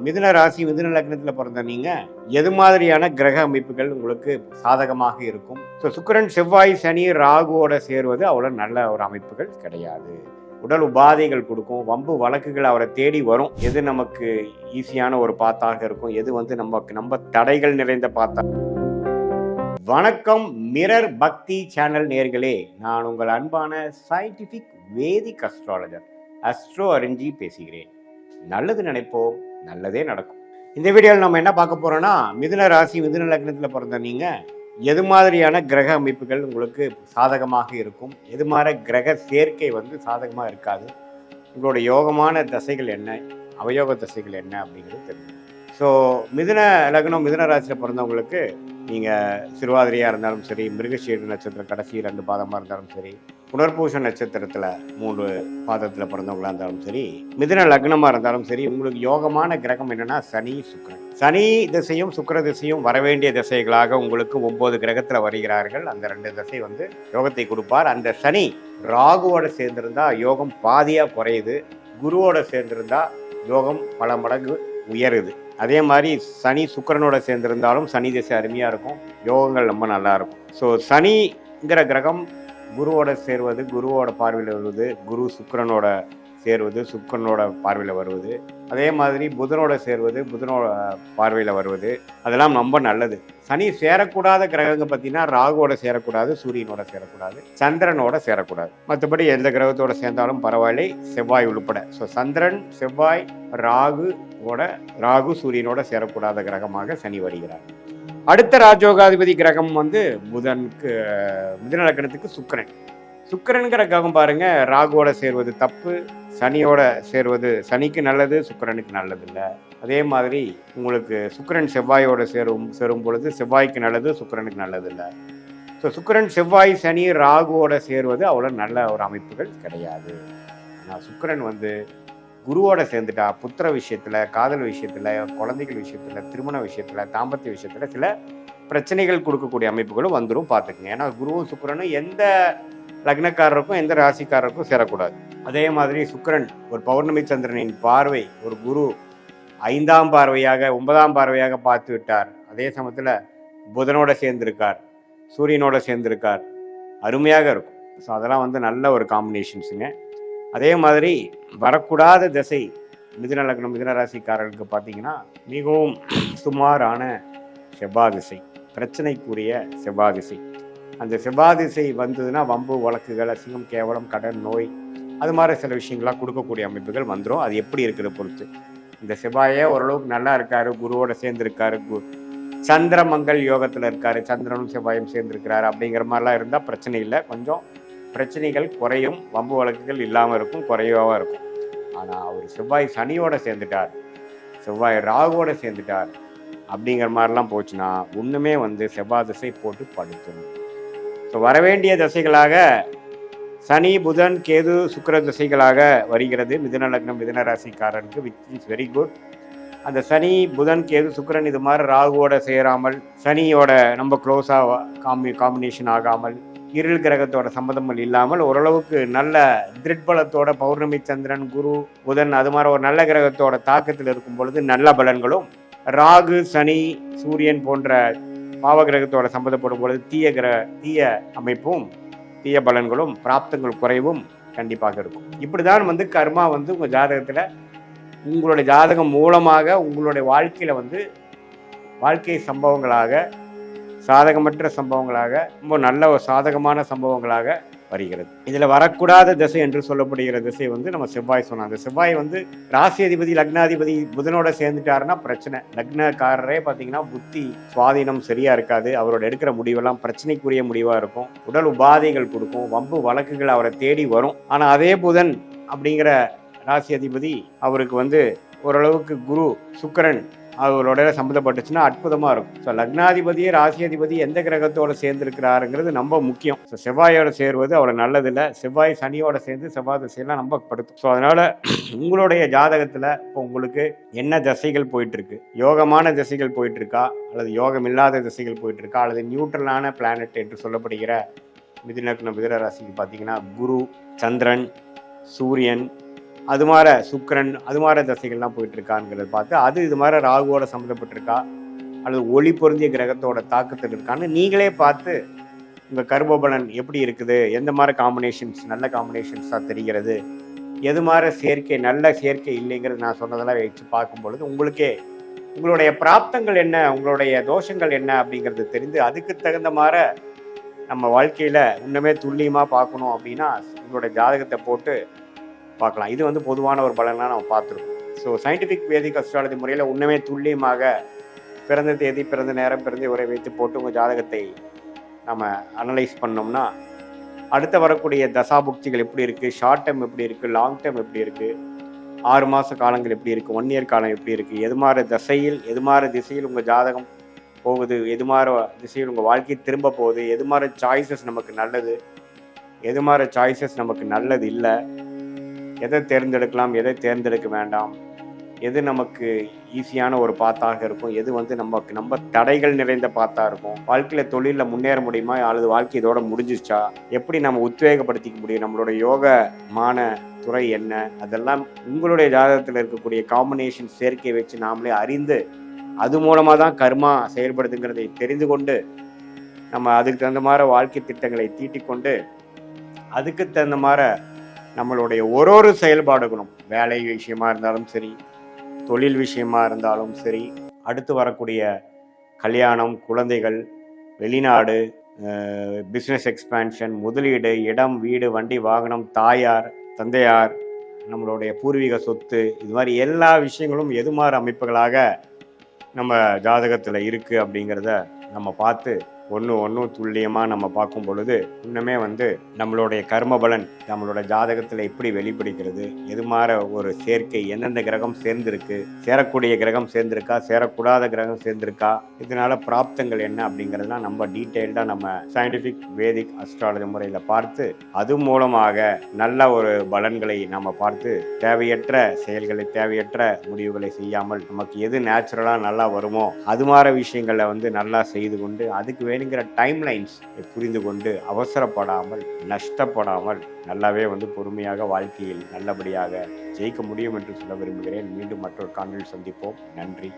மிதுன ராசி மிதுன லக்னத்துல பிறந்த நீங்க எது மாதிரியான கிரக அமைப்புகள் உங்களுக்கு சாதகமாக இருக்கும்? ஸோ சுக்கிரன் செவ்வாய் சனி ராகுவோட சேருவது அவ்வளவு நல்ல ஒரு அமைப்புகள் கிடையாது. உடல் உபாதைகள் கொடுக்கும், வம்பு வழக்குகள் அவரை தேடி வரும். எது நமக்கு ஈஸியான ஒரு பாத்தாக இருக்கும், எது வந்து நம்ம தடைகள் நிறைந்த பாத்தா. வணக்கம் மிரர் பக்தி சேனல் நேயர்களே, நான் உங்கள் அன்பான சயின்டிபிக் வேதிக் அஸ்ட்ராலஜர் அஸ்ட்ரோ அரிஞ்சி பேசுகிறேன். நல்லது நினைப்போம், நல்லதே நடக்கும். இந்த வீடியோவில் நம்ம என்ன பார்க்க போறோம்னா, மிதுன ராசி மிதுன லக்னத்தில் பிறந்த நீங்க எது மாதிரியான கிரக அமைப்புகள் உங்களுக்கு சாதகமாக இருக்கும், எது மாதிரி கிரக சேர்க்கை வந்து சாதகமாக இருக்காது, உங்களோட யோகமான தசைகள் என்ன, அவயோக தசைகள் என்ன அப்படிங்கிறது தெரியும். ஸோ மிதுன லக்னம் மிதுன ராசியில் பிறந்தவங்களுக்கு நீங்கள் சிறுவாதிரியாக இருந்தாலும் சரி, மிருகசீர நட்சத்திரம் கடைசி 2 பாதமாக இருந்தாலும் சரி, புனர்பூச நட்சத்திரத்தில் 3 பாதத்தில் பிறந்தவங்களாக இருந்தாலும் சரி, மிதுன லக்னமாக இருந்தாலும் சரி, உங்களுக்கு யோகமான கிரகம் என்னென்னா சனி சுக்கிரன். சனி திசையும் சுக்கிர திசையும் வரவேண்டிய திசைகளாக உங்களுக்கு 9 கிரகத்தில் வருகிறார்கள். அந்த 2 திசை வந்து யோகத்தை கொடுப்பார். அந்த சனி ராகுவோட சேர்ந்திருந்தா யோகம் பாதியாக குறையுது, குருவோட சேர்ந்திருந்தா யோகம் பல மடங்கு உயருது. அதே மாதிரி சனி சுக்கிரனோட சேர்ந்திருந்தாலும் சனி திசை அருமையாக இருக்கும், யோகங்கள் ரொம்ப நல்லா இருக்கும். ஸோ சனிங்கிற கிரகம் குருவோட சேர்வது, குருவோட பார்வையில் வருவது, குரு சுக்கிரனோட சேர்வது, சுக்கிரனோட பார்வையில் வருவது, அதே மாதிரி புதனோட சேர்வது, புதனோட பார்வையில் வருவது, அதெல்லாம் ரொம்ப நல்லது. சனி சேரக்கூடாத கிரகங்கள் பார்த்தீங்கன்னா ராகுவோட சேரக்கூடாது, சூரியனோட சேரக்கூடாது, சந்திரனோட சேரக்கூடாது. மற்றபடி எந்த கிரகத்தோட சேர்ந்தாலும் பரவாயில்லை, செவ்வாய் உள்பட. ஸோ சந்திரன் செவ்வாய் ராகு சூரியனோட சேரக்கூடாத கிரகமாக சனி வருகிறார். அடுத்த ராஜயோகாதிபதி கிரகம் வந்து புதனுக்கு மிதுன லக்னத்துக்கு சுக்கிரன். சுக்கிரன்கிற கிரகம் பாருங்க, ராகுவோட சேர்வது தப்பு, சனியோட சேர்வது சனிக்கு நல்லது, சுக்கிரனுக்கு நல்லது இல்லை. அதே மாதிரி உங்களுக்கு சுக்கிரன் செவ்வாயோட சேரும் பொழுது செவ்வாய்க்கு நல்லது, சுக்கிரனுக்கு நல்லது இல்லை. ஸோ சுக்கிரன் செவ்வாய் சனி ராகுவோட சேருவது அவ்வளோ நல்ல ஒரு அமைப்புகள் கிடையாது. ஆனால் சுக்கிரன் வந்து குருவோட சேர்ந்துட்டா புத்திர விஷயத்தில், காதல் விஷயத்தில், குழந்தைகள் விஷயத்தில், திருமண விஷயத்தில், தாம்பத்திய விஷயத்தில் சில பிரச்சனைகள் கொடுக்கக்கூடிய அமைப்புகளும் வந்துடும், பார்த்துக்குங்க. ஏன்னா குருவும் சுக்கிரனும் எந்த லக்னக்காரருக்கும் எந்த ராசிக்காரருக்கும் சேரக்கூடாது. அதே மாதிரி சுக்கிரன் ஒரு பௌர்ணமி சந்திரனின் பார்வை ஒரு குரு 5ஆம் பார்வையாக 9ஆம் பார்வையாக பார்த்து விட்டார். அதே சமயத்தில் புதனோட சேர்ந்திருக்கார், சூரியனோட சேர்ந்திருக்கார், அருமையாக இருக்கும். ஸோ அதெல்லாம் வந்து நல்ல ஒரு காம்பினேஷன்ஸுங்க. அதே மாதிரி வரக்கூடாத திசை மிதுன லக்னம் மிதுன ராசிக்காரர்களுக்கு பார்த்தீங்கன்னா மிகவும் சுமாரான செவ்வாய் திசை, பிரச்சனைக்குரிய செவ்வாய் திசை. அந்த செவ்வாய் திசை வந்ததுன்னா வம்பு வழக்குகள், அசிங்கம், கேவலம், கடன், நோய், அது மாதிரி சில விஷயங்களாக கொடுக்கக்கூடிய அமைப்புகள் வந்துடும். அது எப்படி இருக்கிறத பொறுத்து. இந்த செவ்வாயே ஓரளவுக்கு நல்லா இருக்காரு, குருவோட சேர்ந்துருக்காரு, சந்திரமங்கல் யோகத்தில் இருக்காரு, சந்திரனும் செவ்வாயும் சேர்ந்துருக்கிறாரு அப்படிங்கிற மாதிரிலாம் இருந்தால் பிரச்சனை இல்லை. கொஞ்சம் பிரச்சனைகள் குறையும், வம்பு வழக்குகள் இல்லாமல் இருக்கும், குறைவாக இருக்கும். ஆனால் அவர் செவ்வாய் சனியோட சேர்ந்துட்டார், செவ்வாய் ராகுவோட சேர்ந்துட்டார் அப்படிங்கிற மாதிரிலாம் போச்சுன்னா ஒன்றுமே வந்து செவ்வாய் திசை போட்டு படுத்தணும். ஸோ வரவேண்டிய திசைகளாக சனி புதன் கேது சுக்கிர திசைகளாக வருகிறது மிதுன லக்னம் மிதுன ராசிக்காரனுக்கு, விச் இஸ் வெரி குட். அந்த சனி புதன் கேது சுக்கிரன் இது மாதிரி ராகுவோட சேராமல், சனியோட நம்ம க்ளோஸாக காம்பினேஷன் ஆகாமல், இருள் கிரகத்தோட சம்மதங்கள் இல்லாமல் ஓரளவுக்கு நல்ல திருட்பலத்தோட பௌர்ணமி சந்திரன் குரு புதன் அது மாதிரி ஒரு நல்ல கிரகத்தோட தாக்கத்தில் இருக்கும் பொழுது நல்ல பலன்களும், ராகு சனி சூரியன் போன்ற பாவ கிரகத்தோட சம்மந்தப்படும் பொழுது தீய அமைப்பும் தீய பலன்களும் பிராப்தங்கள் குறைவும் கண்டிப்பாக இருக்கும். இப்படிதான் வந்து கர்மா வந்து உங்கள் ஜாதகத்தில் உங்களுடைய ஜாதகம் மூலமாக உங்களுடைய வாழ்க்கையில் வந்து வாழ்க்கை சம்பவங்களாக சாதகமற்ற சம்பவங்களாக ரொம்ப நல்ல ஒரு சாதகமான சம்பவங்களாக வருகிறது. இதில் வரக்கூடாத திசை என்று சொல்லப்படுகிற திசை வந்து நம்ம செவ்வாய் சொன்னோம். அந்த செவ்வாய் வந்து ராசி அதிபதி லக்னாதிபதி புதனோட சேர்ந்துட்டாருன்னா பிரச்சனை. லக்னக்காரரே பார்த்தீங்கன்னா புத்தி சுவாதீனம் சரியா இருக்காது, அவரோட எடுக்கிற முடிவெல்லாம் பிரச்சனைக்குரிய முடிவாக இருக்கும், உடல் உபாதைகள் கொடுக்கும், வம்பு வழக்குகள் அவரை தேடி வரும். ஆனால் அதே புதன் அப்படிங்கிற ராசி அதிபதி அவருக்கு வந்து ஓரளவுக்கு குரு சுக்கிரன் அவரோட சம்மந்தப்பட்டுச்சுன்னா அற்புதமாக இருக்கும். ஸோ லக்னாதிபதியே ராசி அதிபதி எந்த கிரகத்தோட சேர்ந்துருக்கிறாருங்கிறது ரொம்ப முக்கியம். ஸோ செவ்வாயோட சேருவது அவ்வளோ நல்லதில்லை, செவ்வாய் சனியோட சேர்ந்து செவ்வாய் திசையெல்லாம் நம்ம படுத்தும். ஸோ அதனால் உங்களுடைய ஜாதகத்தில் இப்போ உங்களுக்கு என்ன திசைகள் போயிட்டுருக்கு, யோகமான திசைகள் போயிட்டுருக்கா, அல்லது யோகம் இல்லாத திசைகள் போயிட்டுருக்கா, அல்லது நியூட்ரலான பிளானட் என்று சொல்லப்படுகிற மிதுன ராசிக்கு பார்த்தீங்கன்னா குரு, சந்திரன், சூரியன், அது மாதிரி சுக்கிரன் அது மாதிரி தசைகள்லாம் போயிட்டு இருக்காங்கிறத பார்த்து அது இது மாதிரி ராகுவோட சம்மந்தப்பட்டிருக்கா அல்லது ஒளி பொருந்திய கிரகத்தோட தாக்கத்தில் இருக்கான்னு நீங்களே பார்த்து உங்கள் கர்மபலன் எப்படி இருக்குது, எந்த மாதிரி காம்பினேஷன்ஸ் நல்ல காம்பினேஷன்ஸாக தெரிகிறது, எது மாதிரி சேர்க்கை நல்ல சேர்க்கை இல்லைங்கிறது நான் சொன்னதெல்லாம் வச்சு பார்க்கும் பொழுது உங்களுக்கே உங்களுடைய பிராப்தங்கள் என்ன, உங்களுடைய தோஷங்கள் என்ன அப்படிங்கிறது தெரிந்து அதுக்கு தகுந்த மாதிரி நம்ம வாழ்க்கையில் இன்னுமே துல்லியமாக பார்க்கணும் அப்படின்னா உங்களுடைய ஜாதகத்தை போட்டு பார்க்கலாம். இது வந்து பொதுவான ஒரு பலனாக நம்ம பார்த்துருக்கோம். ஸோ சயின்டிஃபிக் வேதிக் அஸ்ட்ராலஜி முறையில் இன்னுமே துல்லியமாக பிறந்த தேதி, பிறந்த நேரம், பிறந்த உரை வைத்து போட்டு உங்கள் ஜாதகத்தை நம்ம அனலைஸ் பண்ணோம்னா அடுத்த வரக்கூடிய தசாபுக்திகள் எப்படி இருக்குது, ஷார்ட் டேர்ம் எப்படி இருக்குது, லாங் டேர்ம் எப்படி இருக்குது, 6 மாத காலங்கள் எப்படி இருக்குது, 1 இயர் காலம் எப்படி இருக்குது, எது மாதிரி தசையில் எது மாதிரி திசையில் உங்கள் ஜாதகம் போகுது, எது மாதிரி திசையில் உங்கள் வாழ்க்கை திரும்ப போகுது, எது மாதிரி சாய்ஸஸ் நமக்கு நல்லது, எது மாதிரி சாய்ஸஸ் நமக்கு நல்லது இல்லை, எதை தேர்ந்தெடுக்கலாம், எதை தேர்ந்தெடுக்க வேண்டாம், எது நமக்கு ஈஸியான ஒரு பாத்தாக இருக்கும், எது வந்து நம்ம தடைகள் நிறைந்த பாத்தா இருக்கும், வாழ்க்கையில் தொழிலில் முன்னேற முடியுமா அல்லது வாழ்க்கை இதோட முடிஞ்சிச்சா, எப்படி நம்ம உத்வேகப்படுத்திக்க முடியும், நம்மளோட யோகமான துறை என்ன, அதெல்லாம் உங்களுடைய ஜாதகத்தில் இருக்கக்கூடிய காம்பினேஷன் சேர்க்கை வச்சு நாமளே அறிந்து அது மூலமாக தான் கர்மா செயல்படுதுங்கிறதை தெரிந்து கொண்டு நம்ம அதுக்கு தகுந்த மாதிரி வாழ்க்கை திட்டங்களை தீட்டிக் கொண்டு அதுக்கு தகுந்த மாதிரி நம்மளுடைய ஒரு செயல்பாடுகளும் வேலை விஷயமா இருந்தாலும் சரி, தொழில் விஷயமா இருந்தாலும் சரி, அடுத்து வரக்கூடிய கல்யாணம், குழந்தைகள், வெளிநாடு, பிஸ்னஸ் எக்ஸ்பேன்ஷன், முதலீடு, இடம், வீடு, வண்டி, வாகனம், தாயார், தந்தையார், நம்மளுடைய பூர்வீக சொத்து, இது மாதிரி எல்லா விஷயங்களும் எது மாதிரி அமைப்புகளாக நம்ம ஜாதகத்தில் இருக்குது அப்படிங்கிறத நம்ம பார்த்து ஒன்று துல்லியமாக நம்ம பார்க்கும் பொழுது இன்னுமே வந்து நம்மளுடைய கர்மபலன் நம்மளோட ஜாதகத்தில் எப்படி வெளிப்படுகிறது, எது மாதிரி ஒரு சேர்க்கை, எந்தெந்த கிரகம் சேர்ந்திருக்கு, சேரக்கூடிய கிரகம் சேர்ந்திருக்கா, சேரக்கூடாத கிரகம் சேர்ந்திருக்கா, இதனால பிராப்தங்கள் என்ன அப்படிங்கிறதுலாம் நம்ம டீட்டெயில்டாக நம்ம சயின்டிஃபிக் வேதிக் அஸ்ட்ராலஜி முறையில் பார்த்து அது மூலமாக நல்ல ஒரு பலன்களை நம்ம பார்த்து தேவையற்ற செயல்களை, தேவையற்ற முடிவுகளை செய்யாமல் நமக்கு எது நேச்சுரலாக நல்லா வருமோ அது மாதிரி விஷயங்களை வந்து நல்லா செய்து கொண்டு அதுக்கு வேணுங்கிற டைம்லைன்ஸ் புரிந்து கொண்டு அவசரப்படாமல் நஷ்டப்படாமல் நல்லாவே வந்து பொறுமையாக வாழ்க்கையில் நல்லபடியாக ஜெயிக்க முடியும் என்று சொல்ல விரும்புகிறேன். மீண்டும் மற்றொரு காணொளியில் சந்திப்போம். நன்றி.